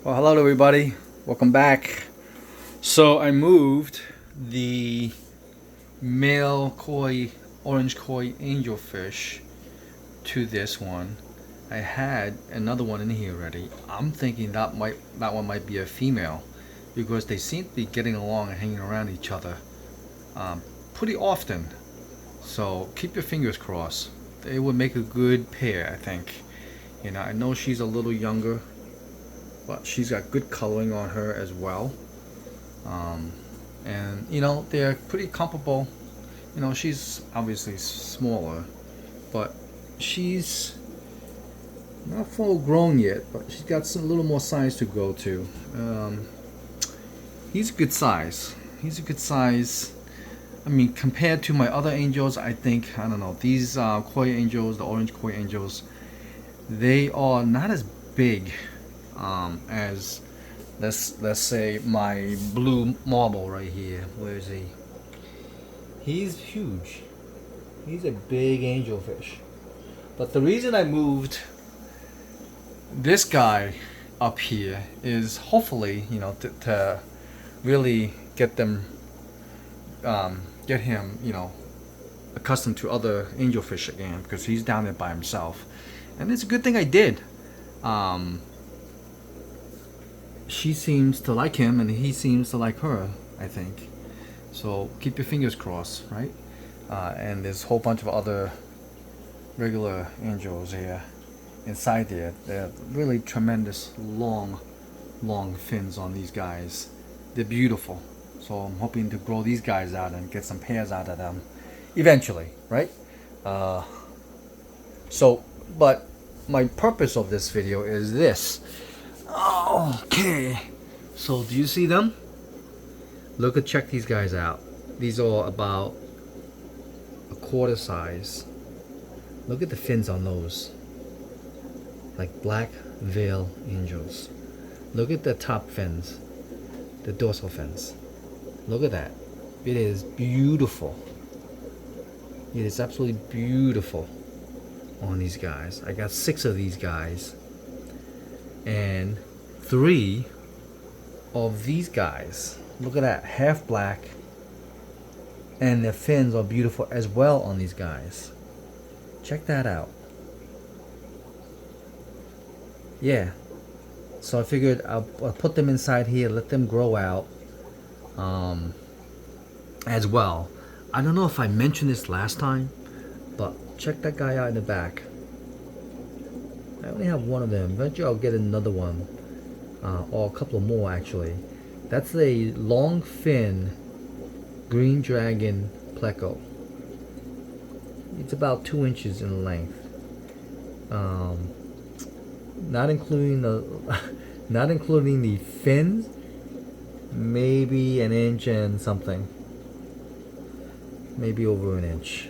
Well, hello everybody. Welcome back. So I moved the male koi, orange koi angelfish to this one. I had another one in here already. I'm thinking that one might be a female because they seem to be getting along and hanging around each other um, pretty often. So keep your fingers crossed. They would make a good pair, I think. I know she's a little younger, but she's got good coloring on her as well. Um, and they're pretty comparable. She's obviously smaller, but she's not full grown yet. But she's got some little more size to go to. He's a good size. He's a good size. I mean, compared to my other angels, I don't know, these koi angels, the orange koi angels, they are not as big as let's say my blue marble right here. Where is he? He's huge. He's a big angelfish. But the reason I moved this guy up here is hopefully, to really get him, accustomed to other angelfish again, because he's down there by himself. And it's a good thing I did. She seems to like him, and he seems to like her, I think. So keep your fingers crossed, right? And there's a whole bunch of other regular angels here inside there. They're really tremendous long fins on these guys. They're beautiful. So I'm hoping to grow these guys out and get some pairs out of them eventually, right? But my purpose of this video is this. Okay. So do you see them? Check these guys out. These are about a quarter size. Look at the fins on those. Like black veil angels. Look at the top fins. The dorsal fins. Look at that. It is beautiful. It is absolutely beautiful on these guys. I got 6 of these guys. And 3 of these guys. Look at that. Half black. And the fins are beautiful as well on these guys. Check that out. Yeah. So I figured I'll put them inside here, let them grow out as well. I don't know if I mentioned this last time, but check that guy out in the back. I only have one of them. Eventually I'll get another one, or a couple more actually. That's a long fin green dragon pleco. It's about 2 inches in length. Not including the fins, maybe an inch and something, maybe over an inch.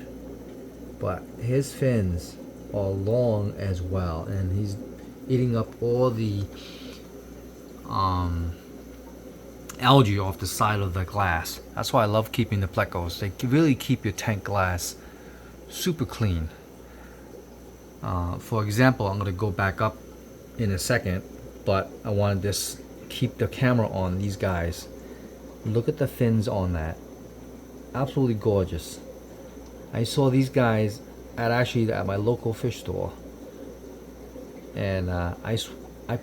But his fins are long as well, and he's eating up all the algae off the side of the glass. That's why I love keeping the plecos. They really keep your tank glass super clean. For example, I'm going to go back up in a second, but I wanted to keep the camera on these guys. Look at the fins on that. Absolutely gorgeous. I saw these guys at my local fish store, and I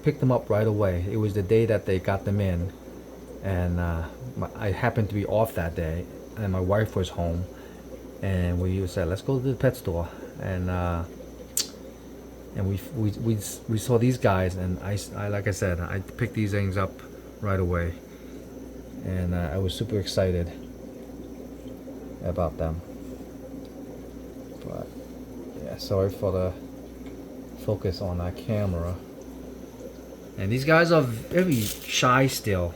picked them up right away. It was the day that they got them in, and I happened to be off that day, and my wife was home, and we said, let's go to the pet store, and we saw these guys, and I like I said, I picked these things up right away, and I was super excited about them. But yeah, sorry for the focus on that camera. And these guys are very shy still.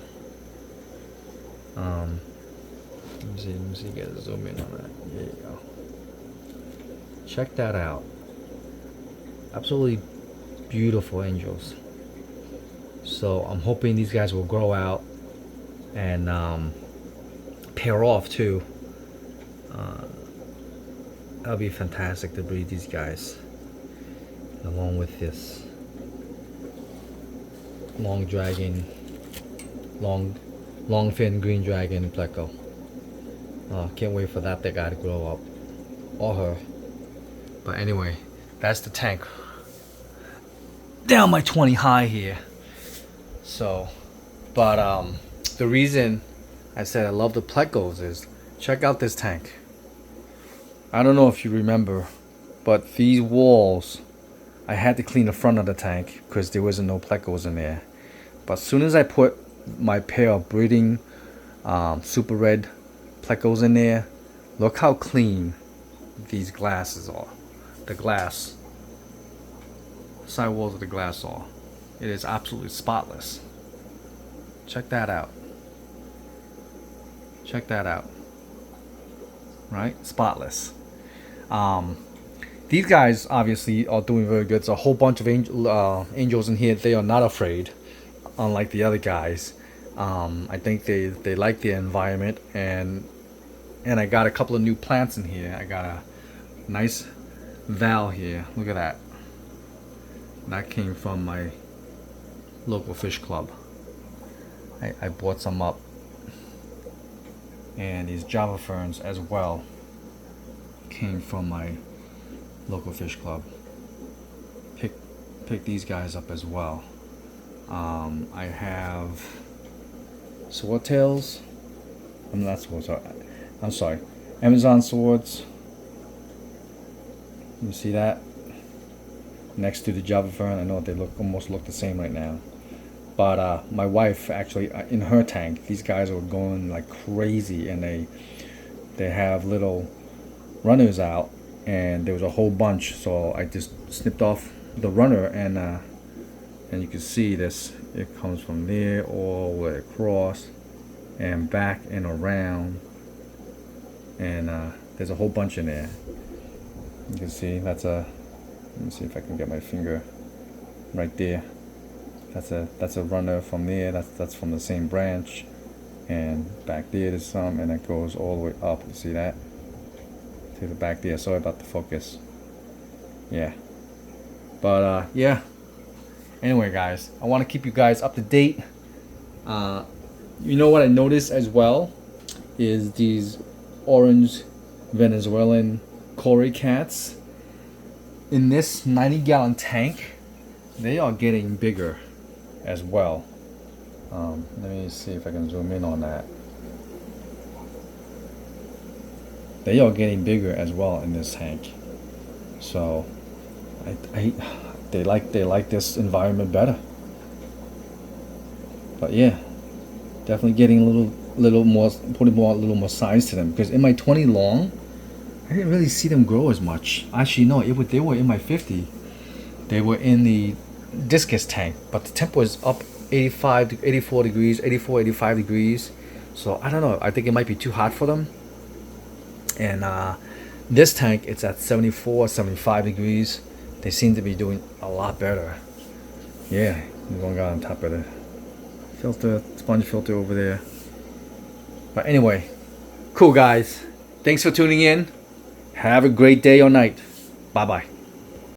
Let me see, get a zoom in on that. There you go. Check that out. Absolutely beautiful angels. So I'm hoping these guys will grow out and pair off too. That'll be fantastic to breed these guys along with this. long dragon, long fin green dragon pleco. Can't wait for that guy to grow up, or her. But anyway, that's the tank. Down my 20 high here. So, but the reason I said I love the plecos is check out this tank. I don't know if you remember, but these walls, I had to clean the front of the tank because there wasn't no plecos in there. But as soon as I put my pair of breeding super red plecos in there, look how clean these glasses are. The glass, side walls of the glass are. It is absolutely spotless. Check that out. Check that out. Right? Spotless. These guys obviously are doing very good. There's a whole bunch of angels in here. They are not afraid, unlike the other guys. I think they like the environment, and I got a couple of new plants in here. I got a nice val here. Look at that. That came from my local fish club. I bought some up. And these Java ferns as well came from my local fish club. Pick these guys up as well. I have swordtails. I'm not swords. I'm sorry. Amazon swords. You see that? Next to the Java fern. I know they almost look the same right now. But my wife actually, in her tank, these guys were going like crazy, and they have little runners out, and there was a whole bunch. So I just snipped off the runner, and you can see this. It comes from there all the way across, and back and around, and there's a whole bunch in there. You can see that's a. Let me see if I can get my finger right there. That's a runner from there. That's from the same branch, and back there there's some, and it goes all the way up. You see that? To the back there. Sorry about the focus. Yeah, but yeah. Anyway, guys, I want to keep you guys up to date. You know what I noticed as well is these orange Venezuelan Cory cats in this 90-gallon tank. They are getting bigger as well. Let me see if I can zoom in on that. They are getting bigger as well in this tank. So they like this environment better. But yeah, definitely getting a little more, putting a little more size to them, because in my 20 long, I didn't really see them grow as much. Actually, no, they were in my 50. They were in the discus tank, but the temp was up 85 to 84 degrees, 84, 85 degrees. So I don't know. I think it might be too hot for them. And this tank, it's at 74, 75 degrees. They seem to be doing a lot better. Yeah, there's one guy on top of the filter, sponge filter over there. But anyway, cool guys. Thanks for tuning in. Have a great day or night. Bye bye.